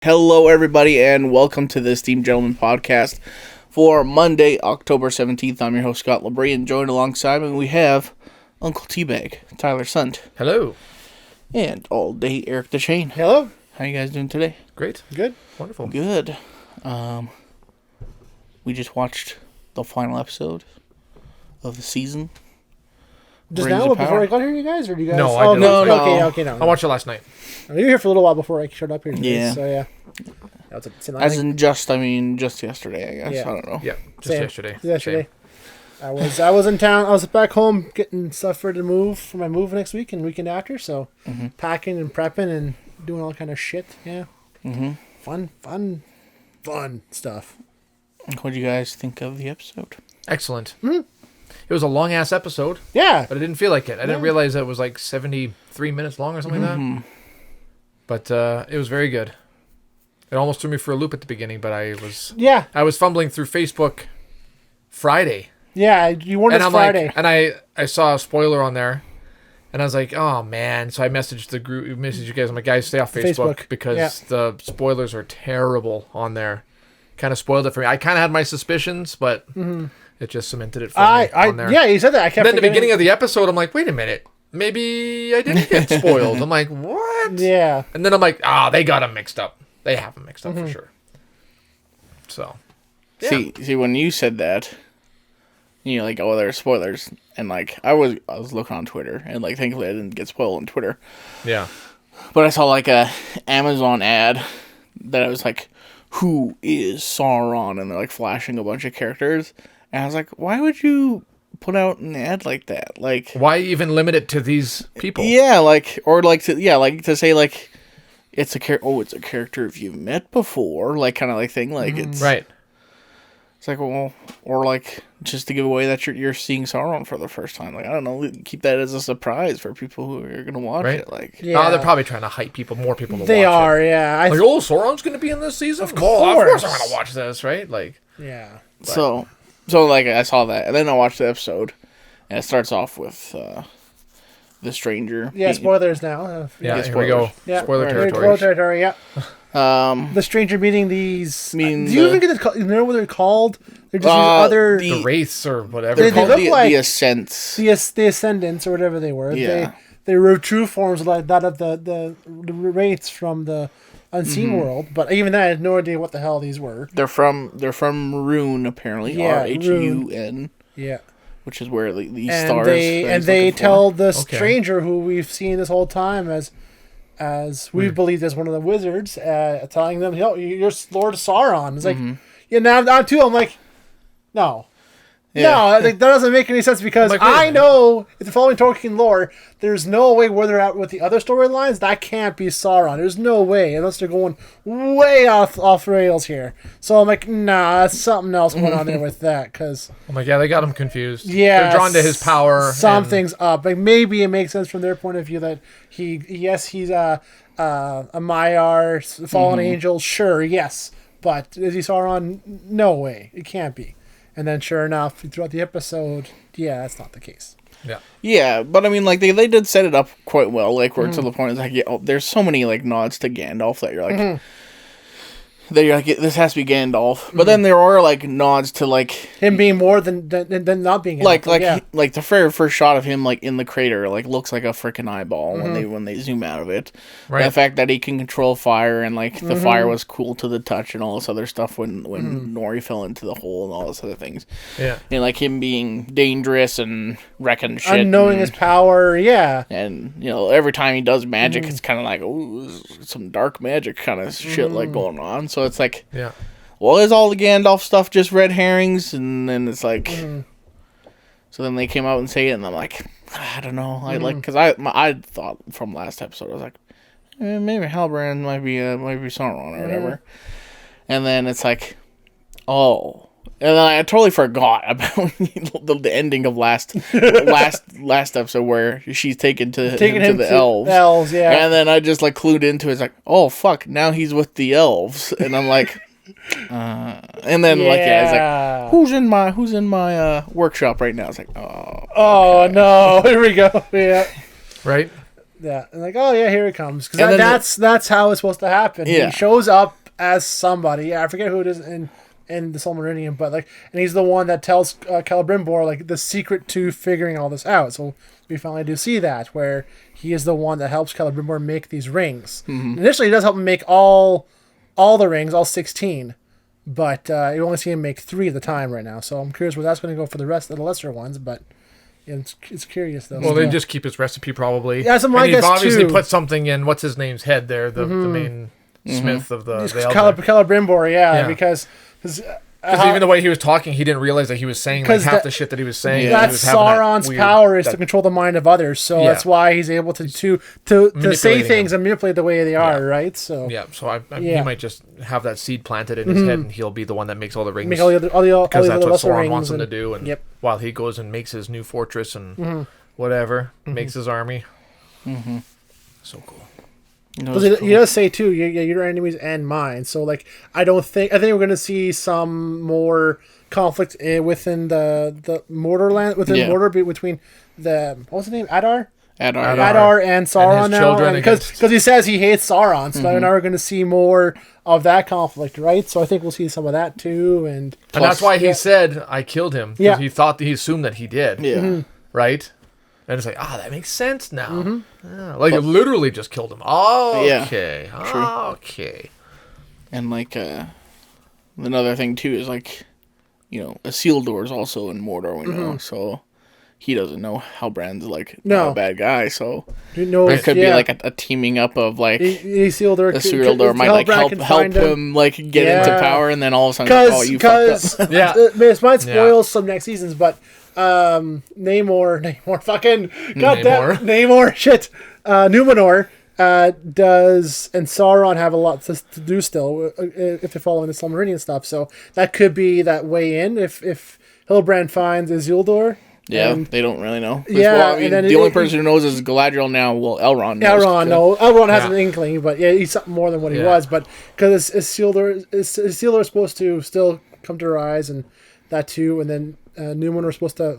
Hello, everybody, and welcome to the Esteemed Gentleman podcast for Monday, October 17th. I'm your host, Scott Labrie, and joined alongside me, we have Uncle Teabag, Tyler Sunt. Hello. And all day, Eric DeShane. Hello. How you guys doing today? Great. Good. Wonderful. Good. We just watched the final episode of the season. Just Rings now, of before Power. I got here, you guys? Or do you guys? No, I oh, didn't. no. No. Okay, no. I watched it last night. You were here for a little while before I showed up here today. Yeah. So, yeah. That was As in just yesterday, I guess. Yeah. I don't know. Yeah, just Same. yesterday. Yesterday. I was in town. I was back home getting stuff ready to move for my move next week and weekend after. So, packing and prepping and doing all kind of shit. Yeah. Fun stuff. What do you guys think of the episode? Excellent. It was a long-ass episode, Yeah. but it didn't feel like it. I didn't realize it was like 73 minutes long or something like that. But it was very good. It almost threw me for a loop at the beginning, but I was fumbling through Facebook Friday. Yeah. You warned And us I'm Friday. like, and I saw a spoiler on there, and I was like, oh man. So I messaged the group, messaged you guys. I'm like, guys, stay off Facebook because the spoilers are terrible on there. Kind of spoiled it for me. I kind of had my suspicions, but it just cemented it for me on there. Yeah, you said that. I kept And then at the forgetting. beginning of the episode, I'm like, wait a minute. Maybe I didn't get spoiled. I'm like, what? Yeah. And then I'm like, they got them mixed up. They have them mixed up for sure. So. Yeah. See, when you said that, you're like, oh, there's spoilers. And, like, I was looking on Twitter, and, like, thankfully I didn't get spoiled on Twitter. Yeah. But I saw, like, a Amazon ad that I was like, who is Sauron? And they're, like, flashing a bunch of characters. And I was like, why would you put out an ad like that? Like, Why even limit it to these people? yeah, like, or, like, to say, like, it's a character you've met before, like, kind of, like, thing. Like, it's... Right. It's like, well, or like just to give away that you're seeing Sauron for the first time. Like, I don't know, keep that as a surprise for people who are gonna watch it. Like, Yeah. They're probably trying to hype more people to watch it. They are, yeah. Like, Sauron's gonna be in this season? Of course I'm gonna watch this, right? Like, Yeah. so like I saw that, and then I watched the episode, and it starts off with the stranger. Yeah, spoilers now. yeah, here we go. Yeah. Spoiler Spoiler territory. territory, yeah. The stranger meeting these. Do you even get to know what they're called? They're just these other The wraiths or whatever. They're called look the like Ascents. the Ascendants or whatever they were. Yeah. They were true forms like that of the wraiths from the unseen world. But even then, I had no idea what the hell these were. They're from Rune, apparently. Yeah, Rhun. Yeah. Which is where these And stars. they tell the Okay. stranger who we've seen this whole time as we believed as one of the wizards, telling them, "Yo, you're Lord Sauron." It's like, yeah. Now too, I'm like, no, like, that doesn't make any sense because like, wait a I minute. know if the following Tolkien lore, there's no way where they're at with the other storylines. That can't be Sauron. There's no way unless they're going way off rails here. So I'm like, nah, that's something else going on there with that because. I'm like, yeah, they got him confused. Yeah, They're drawn to his power. Something's up. Like maybe it makes sense from their point of view that he's a Maiar fallen angel. Sure, yes, but is he Sauron? No way, it can't be. And then, sure enough, throughout the episode, yeah, that's not the case. Yeah. Yeah, but I mean, like, they did set it up quite well, like, where to the point, it's like, yeah, there's so many, like, nods to Gandalf that you're like, this has to be Gandalf. But then there are, like, nods to, like... Him being more than not being Gandalf. Like the very first shot of him, like, in the crater, like, looks like a freaking eyeball when they zoom out of it. Right. The fact that he can control fire, and, like, the fire was cool to the touch and all this other stuff when Nori fell into the hole and all those other things. Yeah. And, like, him being dangerous and wrecking shit. Unknowing his power, yeah. And, you know, every time he does magic, it's kind of like, ooh, some dark magic kind of shit, like, going on. So it's like, Yeah. well, is all the Gandalf stuff just red herrings? And then it's like, so then they came out and say it, and I'm like, I don't know. I like, because I thought from last episode, I was like, maybe Halbrand might be Sauron or whatever. And then it's like, oh. And then I totally forgot about the ending of last episode where she's taken him to the elves. Elves, yeah. And then I just like clued into it. It's like, oh fuck, now he's with the elves, and I'm like, and then it's like, who's in my workshop right now? It's like, oh no, here we go. Yeah. Right? Yeah, and like, oh yeah, here it comes, because And then that's how it's supposed to happen. Yeah. He shows up as somebody. I forget who it is in the Silmarillion, but like, and he's the one that tells Celebrimbor like the secret to figuring all this out. So we finally do see that, where he is the one that helps Celebrimbor make these rings. Initially, he does help him make all the rings, all 16, but you only see him make 3 at the time right now. So I'm curious where that's going to go for the rest of the lesser ones, but. It's curious though. Well, they just keep his recipe probably. Yeah, my and guess he's obviously too. put something in what's his name's head there, the main smith of the Celebrimbor, yeah, because even the way he was talking, he didn't realize that he was saying like half the shit that he was saying. Yeah. That's Sauron's power is to control the mind of others, so that's why he's able to say things and manipulate the way they are, right? So he might just have that seed planted in his head, and he'll be the one that makes all the rings. Make all the because that's what Sauron rings wants him to do. And while he goes and makes his new fortress and whatever, makes his army. So cool. Because he does say too, your enemies and mine. So like, I think we're going to see some more conflict within the Mordor Mordor between what's his name, Adar and Sauron and now, because he says he hates Sauron. So now we're going to see more of that conflict, right? So I think we'll see some of that too, and that's why he said I killed him, because he assumed that he did, right? And it's like, that makes sense now. Yeah, like, it literally just killed him. Oh, okay. Okay. And, like, another thing, too, is, like, Isildur is also in Mordor, we know, so he doesn't know Halbrand's, like, a bad guy, so it could be, like, a teaming up of, like, Isildur might, like, help him, like, get into power, and then all of a sudden, you fucked up. This might spoil some next seasons, but Namor, fucking goddamn Namor, shit. Numenor does, and Sauron have a lot to do still if they're following the Silmarillion stuff. So that could be that way in if Hilbrand finds Isildur. Yeah, they don't really know. Yeah, and then the only person who knows is Galadriel now. Well, Elrond knows. Elrond has an inkling, but he's something more than what he was. But because Isildur is supposed to still come to rise, and that too, and then Numenor are supposed to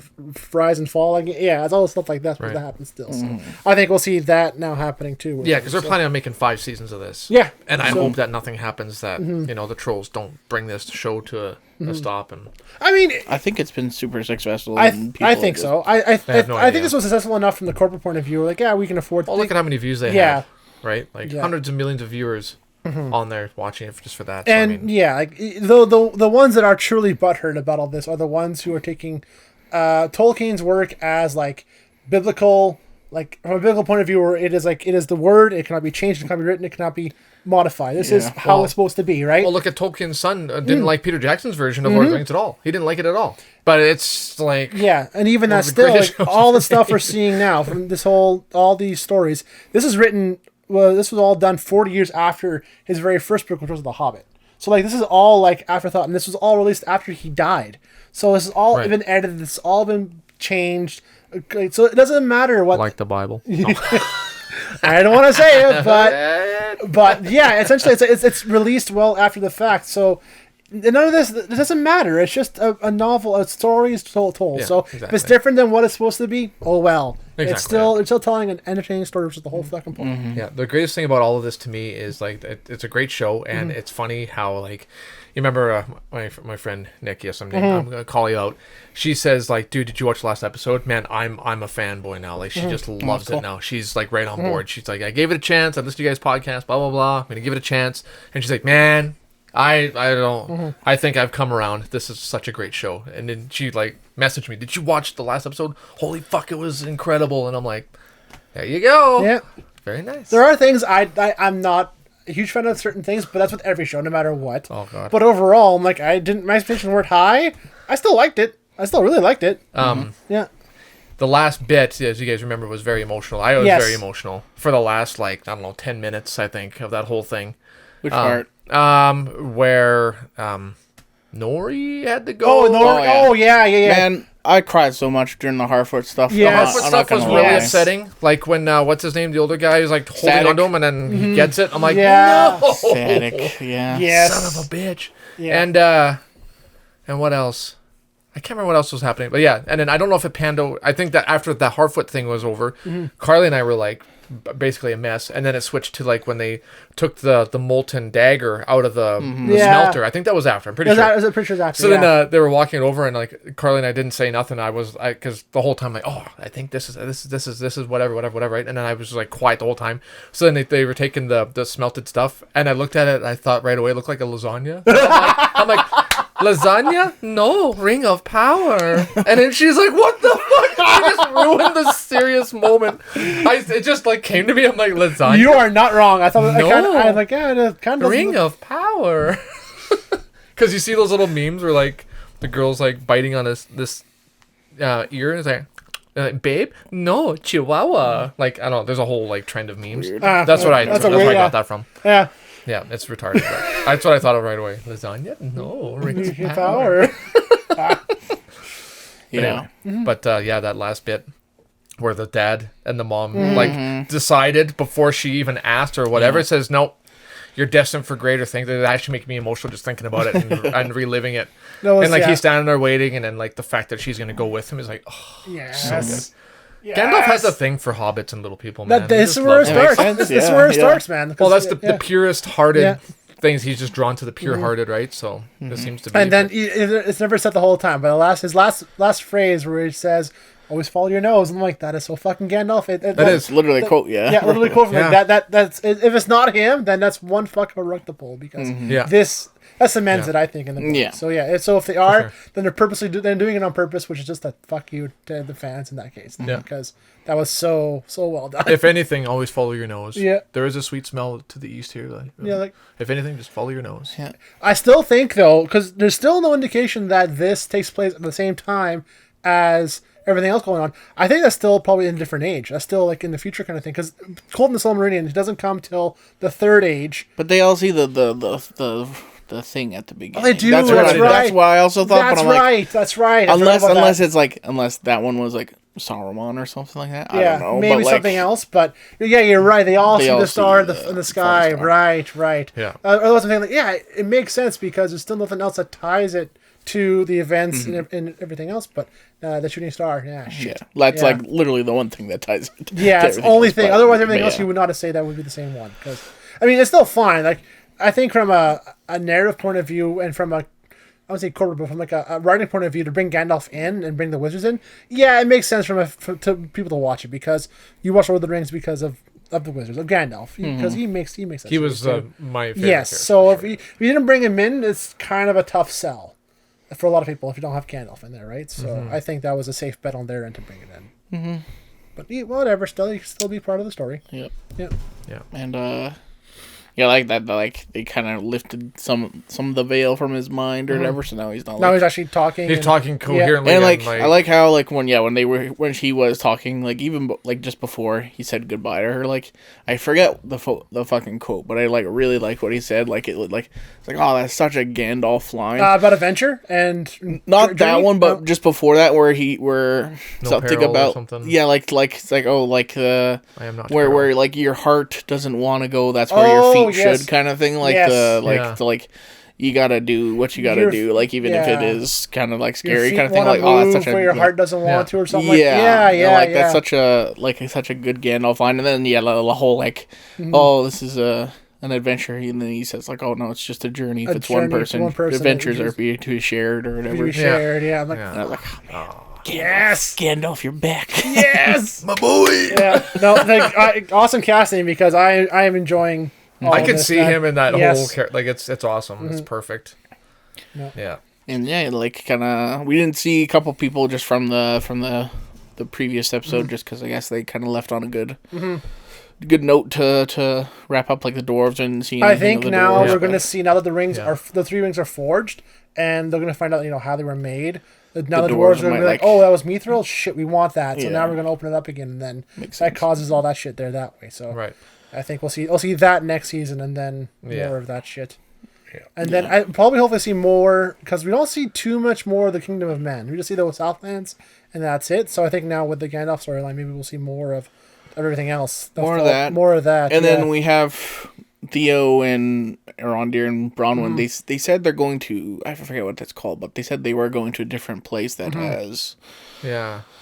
rise and fall again. Yeah, it's all stuff like that's supposed to happen still. So I think we'll see that now happening too. Yeah, because they're planning on making 5 seasons of this. Yeah, and I hope that nothing happens that the trolls don't bring this show to a stop. And I mean, I think it's been super successful. I think so. I think this was successful enough from the corporate point of view. Like, we can afford. Well, look at how many views they have. Right, like hundreds of millions of viewers. On there watching it just for that. And like the ones that are truly butthurt about all this are the ones who are taking Tolkien's work as like biblical, like from a biblical point of view, where it is the word, it cannot be changed, it cannot be written, it cannot be modified. This is how it's supposed to be, right? Well, look at Tolkien's son didn't like Peter Jackson's version of Lord of the Rings at all. He didn't like it at all. But it's like and even that still, like, all the stuff we're seeing now from all these stories, this is written. Well, this was all done 40 years after his very first book, which was The Hobbit. So, like, this is all, like, afterthought, and this was all released after he died. So, this has all been edited, this has all been changed. So, it doesn't matter what... Like the Bible. I don't want to say it, but yeah, essentially, it's released well after the fact. So, none of this, it doesn't matter. It's just a novel, a story is told. Yeah, so, exactly. if it's different than what it's supposed to be, oh well. Exactly, it's still telling an entertaining story, which is the whole fucking point. Yeah, the greatest thing about all of this to me is like it's a great show, and it's funny how like you remember my friend Nick. Yes, I'm gonna call you out. She says like, dude, did you watch the last episode? Man, I'm a fanboy now. Like she just loves it now. She's like right on board. She's like, I gave it a chance. I listened to you guys' podcast. Blah blah blah. I'm gonna give it a chance. And she's like, man. I don't. I think I've come around. This is such a great show. And then she like messaged me. Did you watch the last episode? Holy fuck, it was incredible. And I'm like, there you go. Yeah, very nice. There are things I'm not a huge fan of certain things, but that's with every show, no matter what. Oh god. But overall, I'm like, my expectations weren't high. I still liked it. I still really liked it. Yeah. The last bit, as you guys remember, was very emotional. I was very emotional for the last 10 minutes. I think of that whole thing. Which part? Where Nori had to go. Oh, yeah. Man, I cried so much during the Harfoot stuff. Yeah, the Harfoot stuff was really upsetting. Like when what's his name, the older guy, is like holding onto him, and then he gets it. I'm like, no, Static. Yeah, son of a bitch. Yeah, and what else? I can't remember what else was happening, but yeah, and then I don't know if it panned out. I think that after the Harfoot thing was over, Carly and I were like, basically a mess. And then it switched to like when they took the molten dagger out of the smelter. I think that was after. I'm pretty sure. It was a pretty sure after. So then they were walking over, and like Carly and I didn't say nothing. Because the whole time, like, oh, I think this is whatever, right? And then I was just like quiet the whole time. So then they were taking the smelted stuff, and I looked at it, and I thought right away it looked like a lasagna. I'm like, lasagna? No, ring of power. And then she's like, what the fuck? I just ruined the serious moment. It just like came to me. I'm like, lasagna? You are not wrong. I thought, no. I was like, yeah, it kind of ring of power. Because you see those little memes where like the girl's like biting on this ear, and it's like, babe, no, chihuahua. Like, I don't know, there's a whole like trend of memes. That's where I got that from. Yeah. Yeah, it's retarded. But that's what I thought of right away. Lasagna? No, ring of power. Yeah. But that last bit where the dad and the mom like decided before she even asked or whatever, it says, nope, you're destined for greater things. It actually makes me emotional just thinking about it and reliving it. And like he's standing there waiting, and then like the fact that she's gonna go with him is like, oh, yes. so good. Yes. Gandalf has a thing for hobbits and little people, man. This is where it starts. This is where it starts, man. Well, that's the purest hearted things. He's just drawn to the pure hearted, right? So this seems to be. And then it's never said the whole time, but his last phrase where he says, "Always follow your nose." I'm like, that is so fucking Gandalf. That is literally a quote, yeah. Yeah, literally quote from like that. That's if it's not him, then that's one fuck of a rug to pull, because that cements it, I think, in the book. Yeah. So if they are, then they're purposely doing it on purpose, which is just a fuck you to the fans in that case. Yeah. Because that was so well done. If anything, always follow your nose. Yeah. There is a sweet smell to the east here. If anything, just follow your nose. Yeah. I still think though, because there's still no indication that this takes place at the same time as everything else going on. I think that's still probably in a different age. That's still like in the future kind of thing. Because Cold in the Silmarillion, it doesn't come till the third age. But they all see the thing at the beginning. Oh, they do. That's why I also thought. That's right. Unless it's like, unless that one was like Saruman or something like that. I don't know. Maybe something else. But yeah, you're right. They all see the star in the sky. Right. Yeah. Otherwise, I'm thinking it makes sense because there's still nothing else that ties it to the events and everything else. But the shooting star, that's like literally the one thing that ties it. Yeah, it's the only thing. Otherwise, everything else you would not say that would be the same one. Because I mean, it's still fine. Like, I think from a narrative point of view and from I would say corporate, but from like a writing point of view, to bring Gandalf in and bring the wizards in, it makes sense to people to watch it, because you watch Lord of the Rings because of the wizards, of Gandalf, because he makes sense. He was my favorite. Yes, so if you didn't bring him in, it's kind of a tough sell for a lot of people if you don't have Gandalf in there, right? So I think that was a safe bet on their end to bring it in. But whatever, he can still be part of the story. Yep. Yeah. And like that, like they kind of lifted some of the veil from his mind or whatever. So now he's not. Now he's actually talking. He's talking coherently. And I like how when she was talking, like even like just before he said goodbye to her, like I forget the fucking quote, but I like really like what he said. Like it's like oh, that's such a Gandalf line about adventure and not that one, but just before that where something about something. It's like oh, like I am not where like your heart doesn't want to go, that's where your feet should, kind of thing, like you gotta do what you gotta do, like even if it is kind of like scary, kind of thing, like oh, that's such a where your heart doesn't want to, or something. That's such a good Gandalf line. And then the whole like oh, this is an adventure, and then he says like oh no, it's just a journey. If it's one person, adventures are to be shared or whatever. I'm like, and I was like oh, yes, Gandalf, you're back. Yes, my boy. Yeah, no, awesome casting, because I am enjoying. I can see him in that whole character. Like it's awesome. It's perfect. Yeah. And like kind of we didn't see a couple people just from the previous episode, just because I guess they kind of left on a good note to wrap up like the dwarves and seeing. I think now we're going to see, now that the 3 rings are forged, and they're going to find out how they were made. Now the dwarves are going to be like, oh, that was mithril? Shit, we want that. So now we're going to open it up again, and then that causes all that shit there that way. So I think we'll see that next season, and then more of that shit. Yeah. And then I probably hopefully see more, because we don't see too much more of the Kingdom of Men. We just see the Southlands, and that's it. So I think now with the Gandalf storyline, maybe we'll see more of everything else. More of that. More of that. And then we have Theo and Arondir and Bronwyn, they said they're going to, I forget what that's called, but they said they were going to a different place that has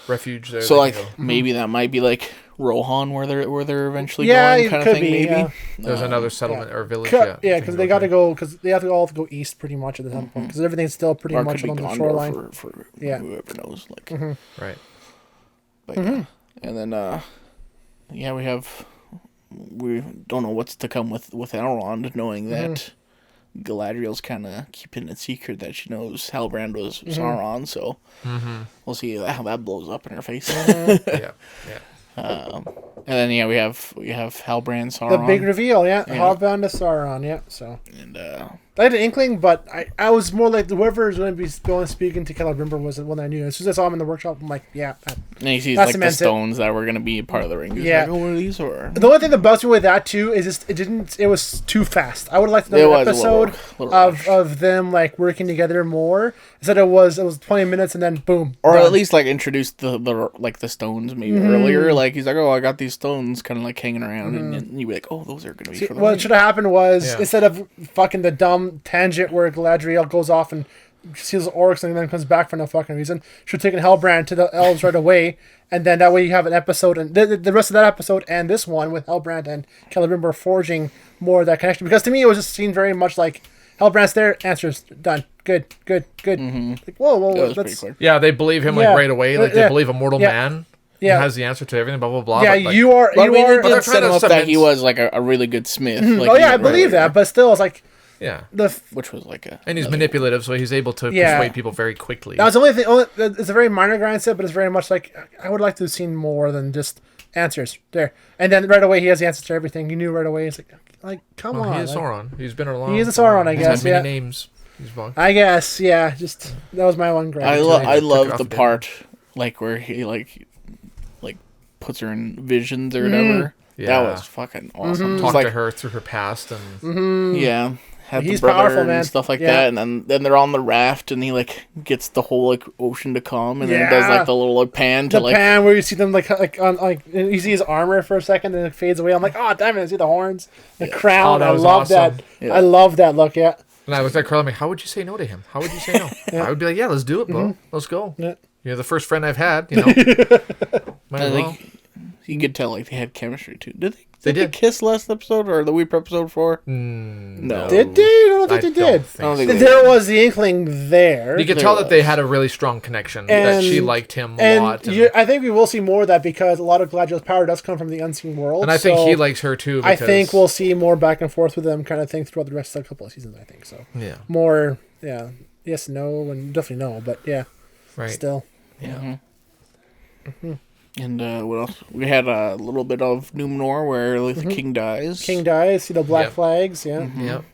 refuge there. So like maybe that might be like Rohan where they're eventually going kind of thing. Be, maybe there's another settlement or village. Because they got to go because they have to all go east pretty much at the point because everything's still pretty much along the shoreline. For whoever knows, like right. But and then we don't know what's to come with Elrond, knowing that Galadriel's kind of keeping it secret that she knows Halbrand was Sauron, so we'll see how that blows up in her face. Yeah. And then we have Halbrand Sauron. The big reveal, Halbrand to Sauron, So and I had an inkling, but I was more like whoever is going to be going speaking to Celebrimbor was the one I knew. As soon as I saw him in the workshop, I'm like, and he sees like the stones that were going to be part of the ring. He's like, what are these or? The only thing that bugs me with that too is it was too fast. I would like to know an episode of them like working together more. Instead it was 20 minutes and then boom. Or done. At least like introduce the stones maybe earlier. Like he's like, oh, I got these stones kind of like hanging around, and you'd be like, oh, those are going to be for the what should have happened was instead of fucking the dumb tangent where Galadriel goes off and sees the orcs and then comes back for no fucking reason, should have taken Halbrand to the elves right away, and then that way you have an episode and the rest of that episode and this one with Halbrand and Celebrimbor forging more of that connection, because to me it was just seen very much like Halbrand's there, answers done, good. Like, whoa, that's yeah, they believe him like right away, like they believe a mortal man. Yeah, has the answer to everything. Blah blah blah. Yeah, but, you are. They did set him up that he was like a really good smith. Like, I believe that, but still, it's like which was like and he's manipulative, so he's able to persuade people very quickly. That's the only thing. It's a very minor grind set, but it's very much like I would like to have seen more than just answers there. And then right away he has the answers to everything. You knew right away. It's like come on. He is Sauron. He's been around. He is a Sauron, I guess. He's had many names. He's I guess, Just that was my one grind. I love the part like where he like puts her in visions or whatever. That was fucking awesome. Talk to her through her past and had he's the brother powerful, man. And stuff like that, and then they're on the raft, and he like gets the whole like ocean to calm, and then does like the little like pan to pan where you see them like on like you see his armor for a second, and it fades away. I'm like, oh damn it! I see the horns, the crown. I love that. Yeah. I love that look. Yeah. And I looked at Carl. I'm like, how would you say no to him? How would you say no? I would be like, yeah, let's do it, bro. Let's go. Yeah. You're the first friend I've had. You know. You could tell like they had chemistry too. Did they kiss last episode or the week episode 4? No. Did they? I don't think they did. There was the inkling there. You could tell that they had a really strong connection. That she liked him a lot. I think we will see more of that because a lot of Galadriel's power does come from the unseen world. And I think he likes her too. I think we'll see more back and forth with them kind of thing throughout the rest of the couple of seasons. I think so. Yeah. More. Yeah. Yes. No. And definitely no. But yeah. Right. Still. Yeah. And what else? We had a little bit of Numenor where the king dies. King dies. See the black flags. Yeah. Yep.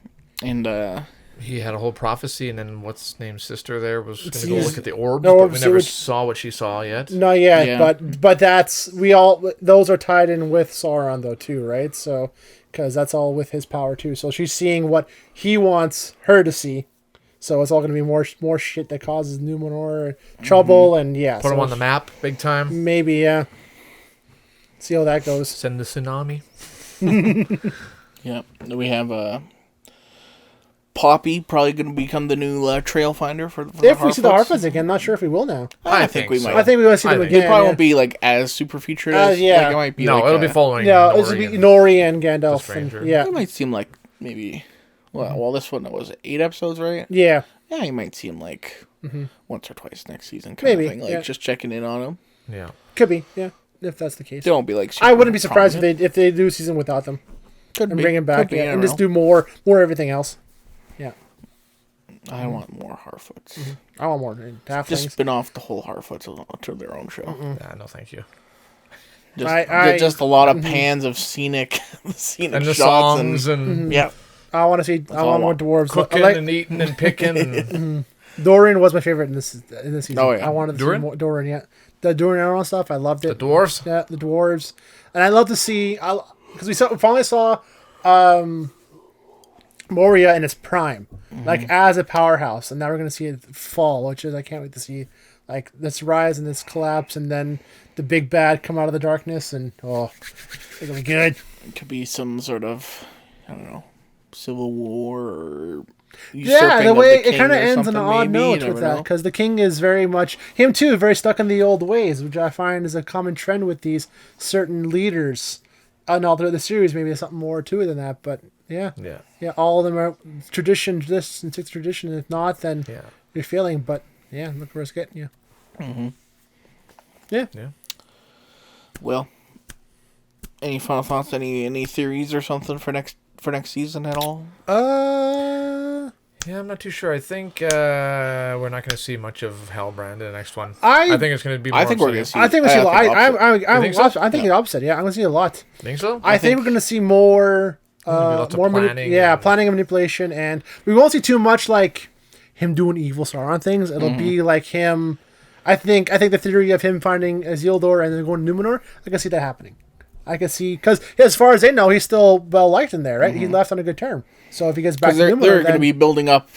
And he had a whole prophecy, and then what's his name's sister there was going to go look at the orbs, but we never saw what she saw yet. Not yet, but that's those are tied in with Sauron though too, right? So because that's all with his power too. So she's seeing what he wants her to see. So it's all going to be more shit that causes Numenor trouble, and put them on the map big time. Maybe, see how that goes. Send the tsunami. We have Poppy probably going to become the new trail finder for if we see the Harfoots again. Not sure if we will now. I think we might. I think we will see them again. They probably won't be like as super featured as like, it might be. No, it'll be following. No, it'll be Nori and Gandalf. It might seem like maybe. Well, this one was 8 episodes, right? Yeah. Yeah, you might see him like once or twice next season, kind of thing. Like just checking in on him. Yeah, could be. Yeah, if that's the case. They won't be like. I wouldn't be surprised if they do a season without them. Could bring him back and just do more everything else. Yeah. I want more Harfoots. I want more halflings. Just spin off the whole Harfoots to their own show. No, thank you. Just a lot of pans of scenic and the shots songs and I want to see. I want more dwarves cooking and eating and picking. And Dorian was my favorite in this season. Oh yeah, I wanted to see more Dorian. Yeah, the Dorian Arrow stuff. I loved it. The dwarves. Yeah, the dwarves, and I love to see because we finally saw Moria in its prime, like as a powerhouse, and now we're gonna see it fall, which is I can't wait to see. Like this rise and this collapse, and then the big bad come out of the darkness, and it'll be good. It could be some sort of I don't know, civil war or Yeah, usurping the of way the it kind of king or ends on an something, odd maybe, you note with never that, know. because the king is very much him too, very stuck in the old ways, which I find is a common trend with these certain leaders. All throughout the series, maybe there's something more to it than that, but yeah, all of them are tradition, this and six tradition. If not, then you're failing. But yeah, look where it's getting you. Mm-hmm. Yeah. Well, any final thoughts? Any theories or something for next season at all? Yeah, I'm not too sure. I think we're not going to see much of Halbrand in the next one. I think it's going to be more I think we're going to see. I think we'll see a lot. I think so? the opposite. Yeah, I'm going to see a lot. Think so? I think we're going to see more. lots of more planning. Planning and manipulation, and we won't see too much like him doing evil Sauron things. It'll be like him. I think the theory of him finding Isildur and then going to Numenor, I can see that happening. I can see, because as far as they know, he's still well liked in there, right? He left on a good term. So if he gets back to Numenor, they're going to be building up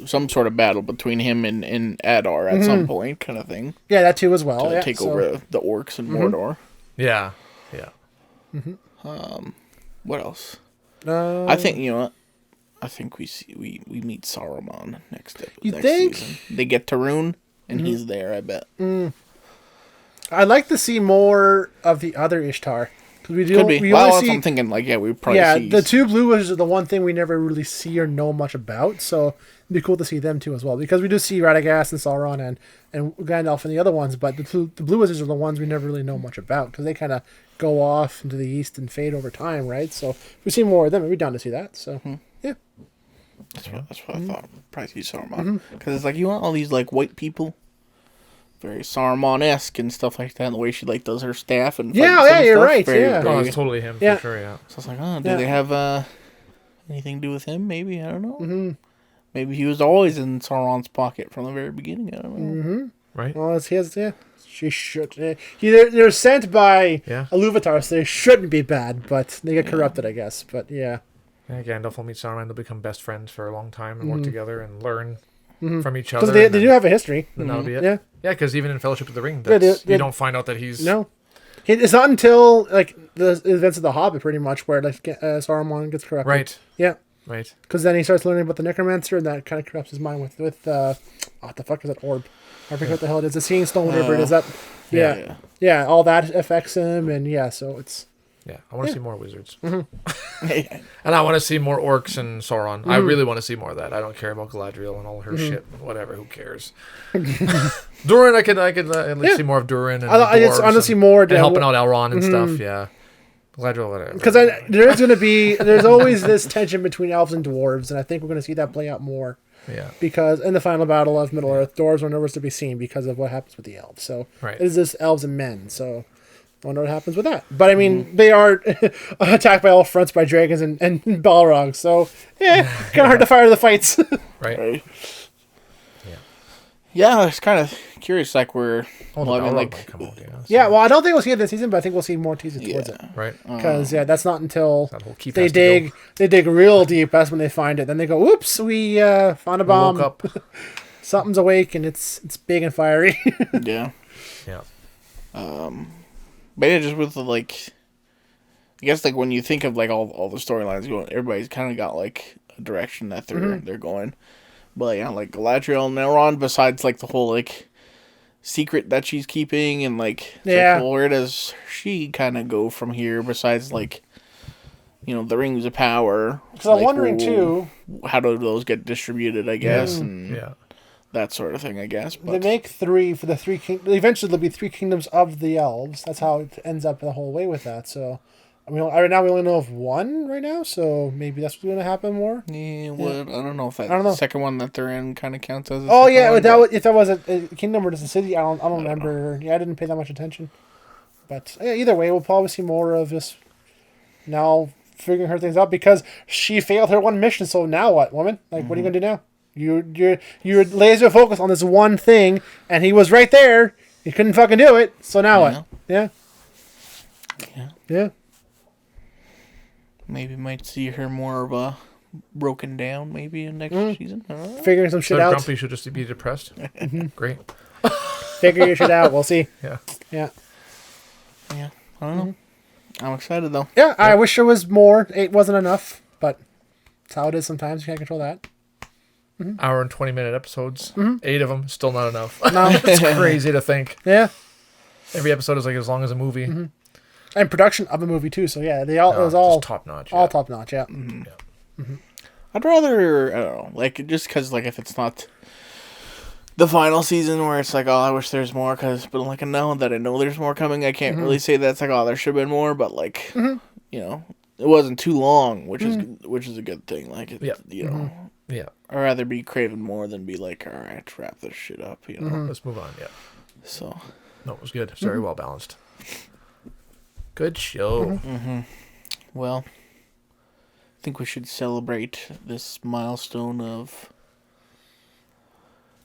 some sort of battle between him and Adar at some point, kind of thing. Yeah, that too as well. To take over the orcs in Mordor. Yeah. What else? I think what. I think we meet Saruman next think? season. They get Tarun, and he's there. I bet. I'd like to see more of the other Ishtar. We do. Could be. We Well, only see, I'm thinking we probably see. the two blue wizards are the one thing we never really see or know much about. So it'd be cool to see them too as well, because we do see Radagast and Sauron and Gandalf and the other ones, but the blue wizards are the ones we never really know much about, because they kind of go off into the east and fade over time, right? So if we see more of them, we'd be down to see that. So yeah, that's what I thought. Probably see Saruman, because it's like you want all these white people. Very Saruman-esque and stuff like that, and the way she does her staff and you're right. Oh, it's totally him for sure. Yeah. So it's like, do they have anything to do with him? Maybe, I don't know. Maybe he was always in Sauron's pocket from the very beginning. I don't know. Right. Well, she should. They're sent by Iluvatar, so they shouldn't be bad, but they get corrupted, I guess. But yeah. Yeah, Gandalf will meet Sauron. They'll become best friends for a long time and work together and learn from each other. Because they do have a history. Then that'll be it. Yeah. Yeah, because even in Fellowship of the Ring, you don't find out that he's... No. It's not until the events of the Hobbit, pretty much, where Saruman gets corrupted. Right. Yeah. Right. Because then he starts learning about the Necromancer, and that kind of corrupts his mind with what the fuck is that orb? I forget what the hell it is. The Seeing Stone, whatever it is. That. Yeah. All that affects him, and so it's. Yeah, I want to see more wizards. And I want to see more orcs and Sauron. I really want to see more of that. I don't care about Galadriel and all her shit. Whatever, who cares? Durin, I could at least see more of Durin and I want to see more and helping out Elrond and stuff. Yeah, Galadriel, whatever. Because there's always this tension between elves and dwarves, and I think we're going to see that play out more. Yeah. Because in the final battle of Middle Earth, dwarves are nowhere to be seen because of what happens with the elves. So it is this elves and men. So. I wonder what happens with that. But I mean, they are attacked by all fronts by dragons and Balrogs. So, kind of hard to fire the fights. Right. Yeah, it's kind of curious. We're come out, well, I don't think we'll see it this season, but I think we'll see more teasers towards it. Right. Because that's not until they dig real deep. That's when they find it. Then they go, "Oops, we found a bomb. Woke up. Something's awake, and it's big and fiery." Yeah. Yeah. But yeah, just with I guess when you think of all the storylines going, everybody's kind of got a direction that they're going. But yeah, Galadriel and Elrond, besides the whole secret that she's keeping, and where does she kind of go from here? Besides the rings of power. Because I'm wondering too, how do those get distributed? I guess and that sort of thing, I guess. But they make 3 for the 3 kingdoms. Eventually, there'll be 3 kingdoms of the elves. That's how it ends up the whole way with that. So, I mean, right now we only know of 1 right now. So maybe that's what's going to happen more. Yeah, I don't know if that second one that they're in kind of counts as. If that was a kingdom or just a city, I don't remember. Yeah, I didn't pay that much attention. But either way, we'll probably see more of this now figuring her things out, because she failed her one mission. So now what, woman? What are you going to do now? You're laser focused on this one thing, and he was right there. You couldn't fucking do it. So now what? Yeah. Maybe might see her more of a broken down maybe in next season. Figuring some shit out. Grumpy should just be depressed. Great. Figure your shit out. We'll see. Yeah. I don't know. I'm excited though. Yeah, I wish there was more. 8 wasn't enough. But it's how it is sometimes. You can't control that. Hour and 20-minute episodes. 8 of them, still not enough. No. It's crazy to think. Yeah. Every episode is like as long as a movie. And production of a movie too. So yeah, it was all top notch. All top notch. Yeah. I'd rather, I don't know, like, just because, like, if it's not the final season where it's like, oh, I wish there's more, but, like, now that I know there's more coming, I can't really say that's like, oh, there should have been more, but, like, you know, it wasn't too long, which is a good thing. Like, you know, Yeah. I'd rather be craving more than be like, all right, wrap this shit up, you know. Let's move on, yeah. So. No, it was good. It's very well balanced. Good show. Well, I think we should celebrate this milestone of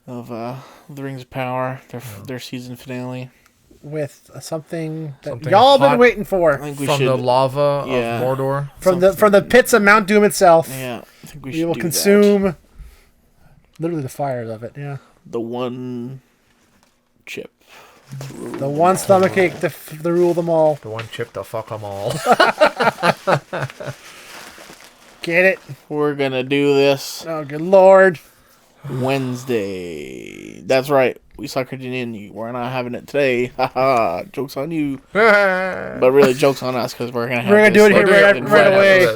The Rings of Power, their season finale. With something that Something y'all hot been waiting for. I think we From should, the lava of Mordor. From the pits of Mount Doom itself. Yeah, I think we should. We will do consume that. literally the fires of it. Yeah. The one chip. The one stomach ache to rule them all. The one chip to fuck them all. Get it? We're gonna do this Oh, good lord. Wednesday. That's right. We suckered it in. We're not having it today. Haha. Joke's on you. But really, joke's on us because we're gonna have. We're gonna this do it here right away.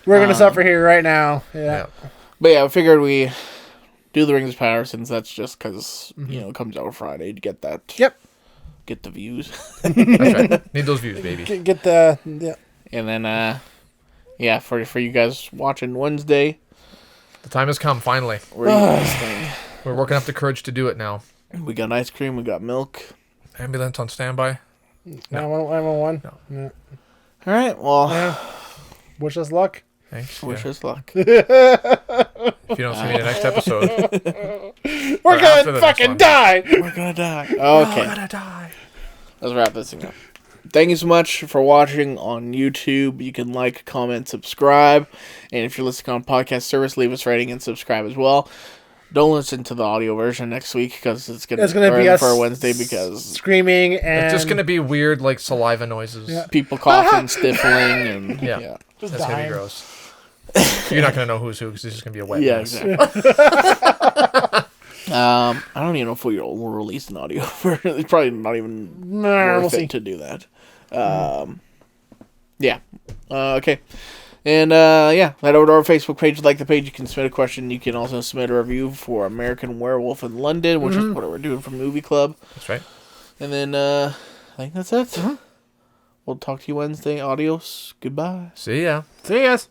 We're gonna suffer here right now. Yeah. But yeah, I figured we do the Rings of Power since that's just because you know it comes out Friday to get that. Yep. Get the views. That's right. Need those views, baby. Get the And then yeah, for you guys watching Wednesday, The time has come, finally. we're eating this thing. We're working up the courage to do it now. We got ice cream. We got milk. Ambulance on standby. 911. No. Yeah. All right. Well, Yeah. Wish us luck. Thanks. wish us luck. If you don't see me in the next episode. We're after gonna the next fucking one. die. We're gonna die. Okay. Gonna die. Let's wrap this thing up. Thank you so much for watching on YouTube. You can like, comment, subscribe. And if you're listening on podcast service, leave us a rating and subscribe as well. Don't listen to the audio version next week because it's gonna be us for Wednesday because screaming and It's just gonna be weird, like saliva noises. Yeah. people coughing, sniffling, and Yeah. just That's gonna be dying. gross. You're not gonna know who's who because this is gonna be a wet yeah, mess. exactly. I don't even know if we'll release an audio version. It's probably not even Nah, worth we'll it see. to do that. Yeah. Okay. And yeah, head over to our Facebook page. Like the page, you can submit a question. You can also submit a review for American Werewolf in London, which is what we're doing for Movie Club. That's right. And then I think that's it. We'll talk to you Wednesday. Adios. Goodbye. See ya. See us.